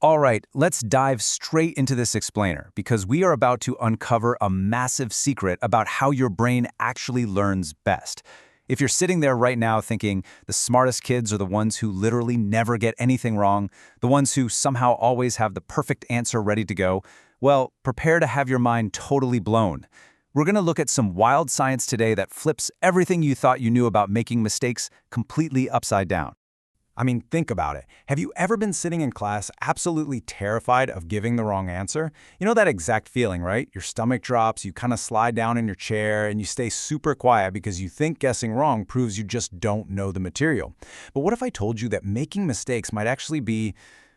All right, let's dive straight into this explainer because we are about to uncover a massive secret about how your brain actually learns best. If you're sitting there right now thinking the smartest kids are the ones who literally never get anything wrong, the ones who somehow always have the perfect answer ready to go, well, prepare to have your mind totally blown. We're going to look at some wild science today that flips everything you thought you knew about making mistakes completely upside down. I mean, think about it. Have you ever been sitting in class absolutely terrified of giving the wrong answer? You know that exact feeling, right? Your stomach drops, you kind of slide down in your chair, and you stay super quiet because you think guessing wrong proves you just don't know the material. But what if I told you that making mistakes might actually be,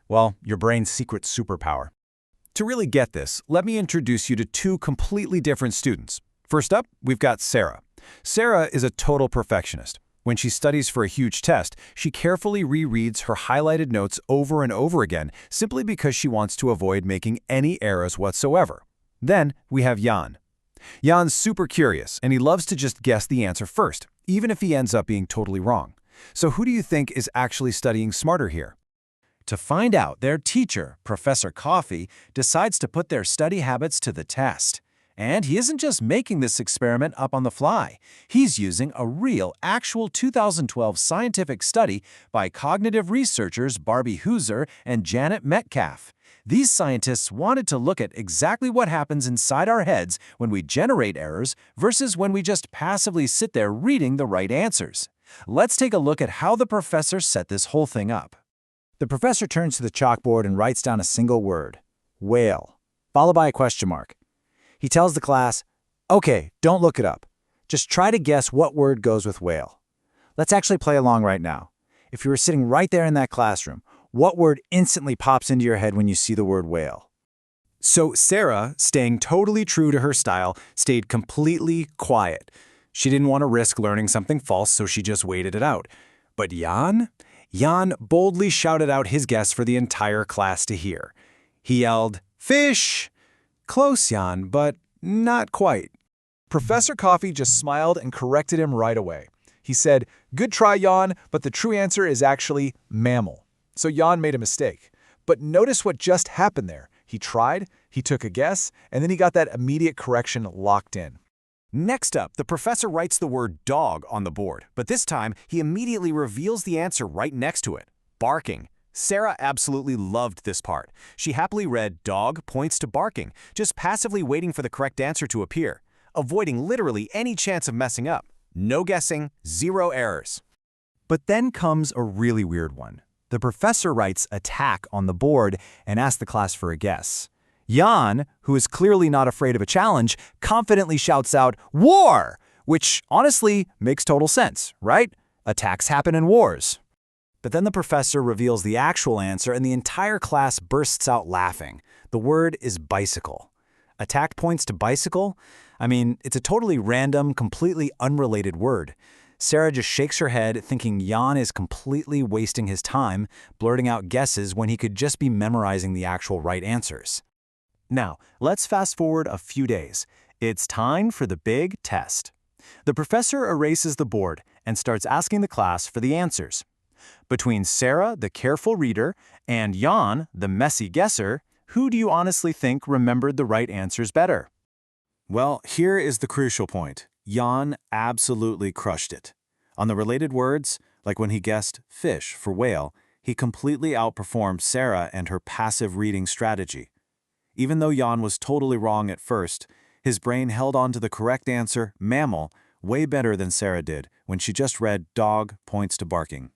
well, your brain's secret superpower? To really get this, let me introduce you to two completely different students. First up, we've got Sarah. Sarah is a total perfectionist. When she studies for a huge test, she carefully rereads her highlighted notes over and over again simply because she wants to avoid making any errors whatsoever. Then we have Jan. Jan's super curious, and he loves to just guess the answer first, even if he ends up being totally wrong. So who do you think is actually studying smarter here? To find out, their teacher, Professor Coffee, decides to put their study habits to the test. And he isn't just making this experiment up on the fly. He's using a real, actual 2012 scientific study by cognitive researchers Barbie Hooser and Janet Metcalf. These scientists wanted to look at exactly what happens inside our heads when we generate errors versus when we just passively sit there reading the right answers. Let's take a look at how the professor set this whole thing up. The professor turns to the chalkboard and writes down a single word, whale, followed by a question mark. He tells the class, okay, don't look it up. Just try to guess what word goes with whale. Let's actually play along right now. If you were sitting right there in that classroom, what word instantly pops into your head when you see the word whale? So Sarah, staying totally true to her style, stayed completely quiet. She didn't want to risk learning something false, so she just waited it out. But Jan boldly shouted out his guess for the entire class to hear. He yelled, fish! Close, Jan, but not quite. Professor Coffee just smiled and corrected him right away. He said, good try, Jan, but the true answer is actually mammal. So Jan made a mistake. But notice what just happened there. He tried, he took a guess, and then he got that immediate correction locked in. Next up, the professor writes the word dog on the board, but this time he immediately reveals the answer right next to it, barking. Sarah absolutely loved this part. She happily read dog points to barking, just passively waiting for the correct answer to appear, avoiding literally any chance of messing up. No guessing, zero errors. But then comes a really weird one. The professor writes attack on the board and asks the class for a guess. Jan, who is clearly not afraid of a challenge, confidently shouts out, war! Which honestly makes total sense, right? Attacks happen in wars. But then the professor reveals the actual answer and the entire class bursts out laughing. The word is bicycle. Attack points to bicycle? I mean, it's a totally random, completely unrelated word. Sarah just shakes her head, thinking Jan is completely wasting his time, blurting out guesses when he could just be memorizing the actual right answers. Now, let's fast forward a few days. It's time for the big test. The professor erases the board and starts asking the class for the answers. Between Sarah, the careful reader, and Jan, the messy guesser, who do you honestly think remembered the right answers better? Well, here is the crucial point. Jan absolutely crushed it. On the related words, like when he guessed fish for whale, he completely outperformed Sarah and her passive reading strategy. Even though Jan was totally wrong at first, his brain held on to the correct answer, mammal, way better than Sarah did when she just read dog points to barking.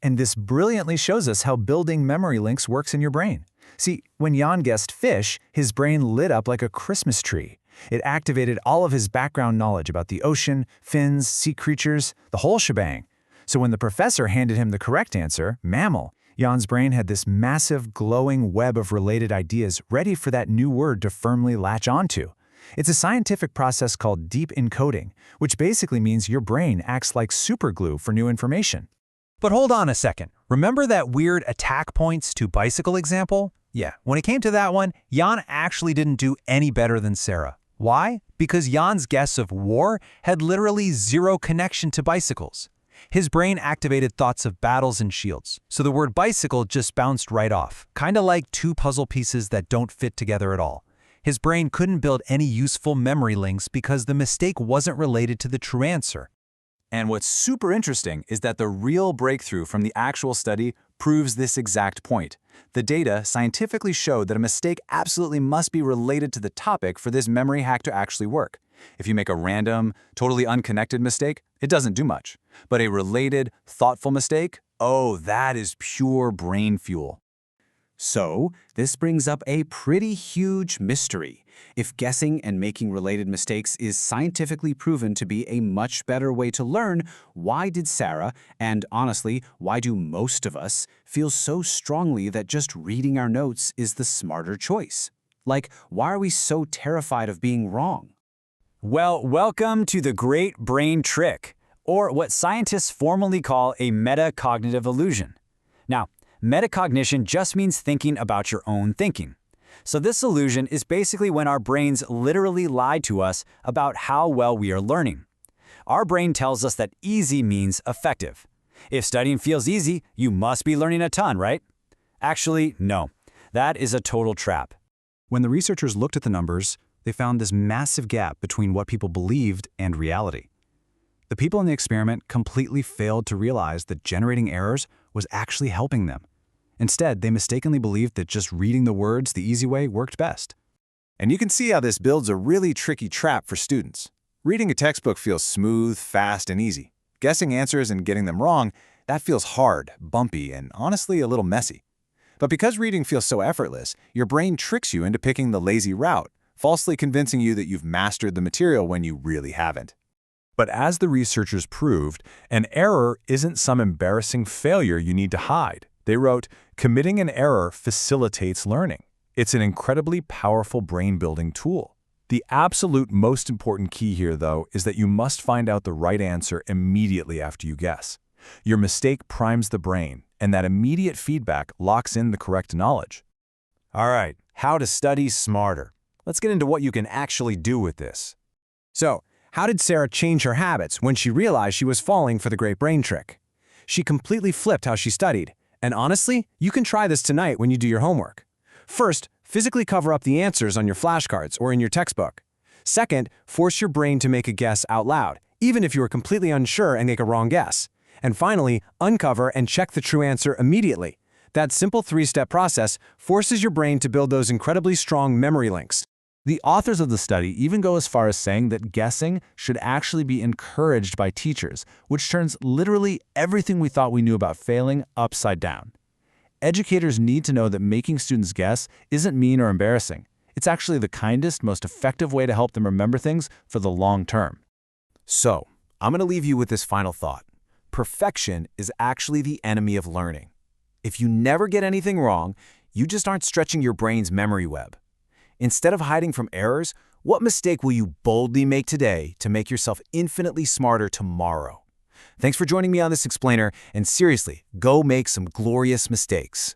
And this brilliantly shows us how building memory links works in your brain. See, when Jan guessed fish, his brain lit up like a Christmas tree. It activated all of his background knowledge about the ocean, fins, sea creatures, the whole shebang. So when the professor handed him the correct answer, mammal, Jan's brain had this massive, glowing web of related ideas ready for that new word to firmly latch onto. It's a scientific process called deep encoding, which basically means your brain acts like superglue for new information. But hold on a second. Remember that weird attack points to bicycle example? Yeah, when it came to that one, Jan actually didn't do any better than Sarah. Why? Because Jan's guess of war had literally zero connection to bicycles. His brain activated thoughts of battles and shields, so the word bicycle just bounced right off, kind of like two puzzle pieces that don't fit together at all. His brain couldn't build any useful memory links because the mistake wasn't related to the true answer. And what's super interesting is that the real breakthrough from the actual study proves this exact point. The data scientifically showed that a mistake absolutely must be related to the topic for this memory hack to actually work. If you make a random, totally unconnected mistake, it doesn't do much. But a related, thoughtful mistake, oh, that is pure brain fuel. So, this brings up a pretty huge mystery. If guessing and making related mistakes is scientifically proven to be a much better way to learn, why did Sarah, and honestly, why do most of us, feel so strongly that just reading our notes is the smarter choice? Like, why are we so terrified of being wrong? Well, welcome to the great brain trick, or what scientists formally call a metacognitive illusion. Now, metacognition just means thinking about your own thinking. So this illusion is basically when our brains literally lie to us about how well we are learning. Our brain tells us that easy means effective. If studying feels easy, you must be learning a ton, right? Actually, no. That is a total trap. When the researchers looked at the numbers, they found this massive gap between what people believed and reality. The people in the experiment completely failed to realize that generating errors was actually helping them. Instead, they mistakenly believed that just reading the words the easy way worked best. And you can see how this builds a really tricky trap for students. Reading a textbook feels smooth, fast, and easy. Guessing answers and getting them wrong, that feels hard, bumpy, and honestly a little messy. But because reading feels so effortless, your brain tricks you into picking the lazy route, falsely convincing you that you've mastered the material when you really haven't. But as the researchers proved, an error isn't some embarrassing failure you need to hide. They wrote, "Committing an error facilitates learning. It's an incredibly powerful brain-building tool." The absolute most important key here, though, is that you must find out the right answer immediately after you guess. Your mistake primes the brain, and that immediate feedback locks in the correct knowledge. All right, how to study smarter. Let's get into what you can actually do with this. So, how did Sarah change her habits when she realized she was falling for the great brain trick? She completely flipped how she studied. And honestly, you can try this tonight when you do your homework. First, physically cover up the answers on your flashcards or in your textbook. Second, force your brain to make a guess out loud, even if you are completely unsure and make a wrong guess. And finally, uncover and check the true answer immediately. That simple three-step process forces your brain to build those incredibly strong memory links. The authors of the study even go as far as saying that guessing should actually be encouraged by teachers, which turns literally everything we thought we knew about failing upside down. Educators need to know that making students guess isn't mean or embarrassing. It's actually the kindest, most effective way to help them remember things for the long term. So, I'm going to leave you with this final thought. Perfection is actually the enemy of learning. If you never get anything wrong, you just aren't stretching your brain's memory web. Instead of hiding from errors, what mistake will you boldly make today to make yourself infinitely smarter tomorrow? Thanks for joining me on this explainer, and seriously, go make some glorious mistakes.